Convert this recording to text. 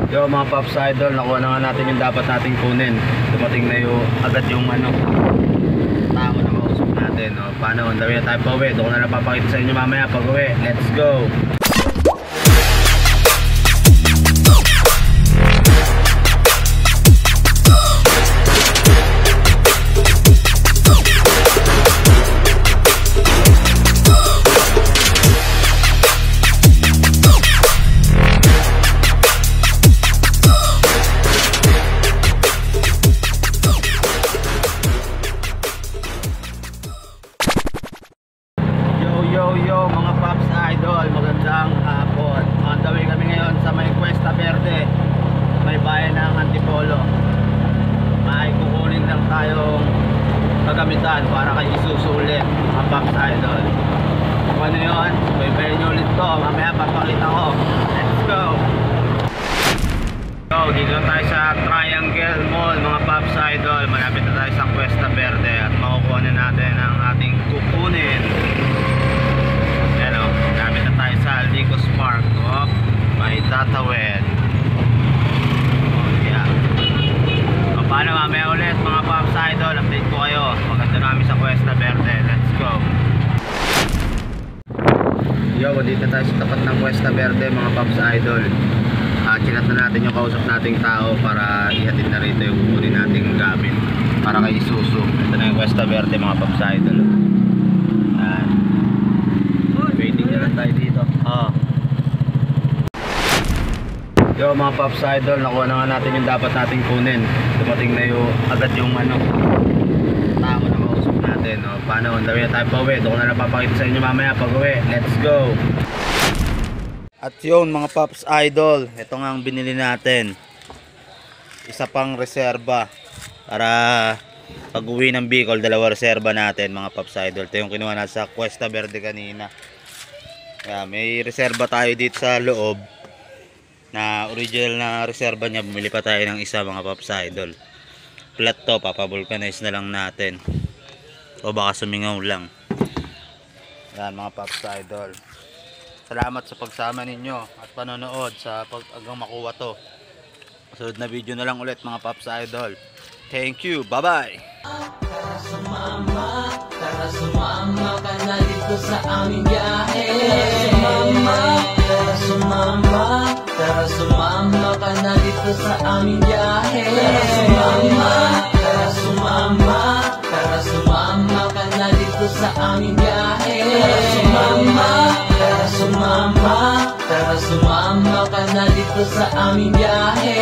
Yo mga Pops Idol, nakuha na nga natin yung dapat nating kunin. Dumating na yung agad yung tao na mausap natin. O, paano? Ang dami na tayo pa uwi. Doon ko na napapakita sa inyo mamaya pag uwi. Let's go! Yo mga Pops Idol, magandang hapon. On the way kami ngayon sa may Cuesta Verde, may bayan ng Antipolo. May kukunin lang tayong kagamitan para kay Isuzu ulit, mga Pops Idol. Kung ano yun, baybayin nyo ulit to, mamaya papakita ko. Let's go! So, dito na tayo sa Triangle Mall, mga Pops Idol. Malapit na tayo sa Cuesta Verde at makukuha na natin ang ating kukunin. Gamit na tayo sa Licos Park. May tatawid. Paano mamaya ulit mga Pops Idol, update ko kayo. Maganda namin sa Cuesta Verde. Let's go. Yo, dito tayo sa tapat ng Cuesta Verde mga Pops Idol. Chinat na natin yung kausap nating tao para ihatid na rito yung kukunin nating gamit para kay Isuzu. Ito na yung Cuesta Verde mga Pops Idol. Waiting na lang tayo dito. Yo mga Pops Idol, nakuha na nga natin yung dapat nating kunin. Dumating na yung agad yung tao na mausap natin. Paano? Ang dami na tayo pa uwi. Doon ko na napapakita sa inyo mamaya pag uwi. Let's go! At yun mga Pops Idol, ito nga ang binili natin. Isa pang reserba para pag uwi ng Bicol, dalawa reserba natin mga Pops Idol. Ito yung kinuha natin sa Cuesta Verde kanina. May reserba tayo dito sa loob na original na reserba niya. Bumili pa tayo ng isa mga Pops Idol. Flat to, papavulcanize na lang natin o baka sumingaw lang. Yan mga Pops Idol, salamat sa pagsama ninyo at panonood sa hanggang makuha to. Sunod na video na lang ulit mga Pops Idol. Thank you, bye bye. Tara sumama ka na dito sa aming biyahe. Tara sumama ka na dito sa aming biyahe. Tara sumama ka na dito sa aming biyahe. Tara sumama ka na dito sa aming biyahe.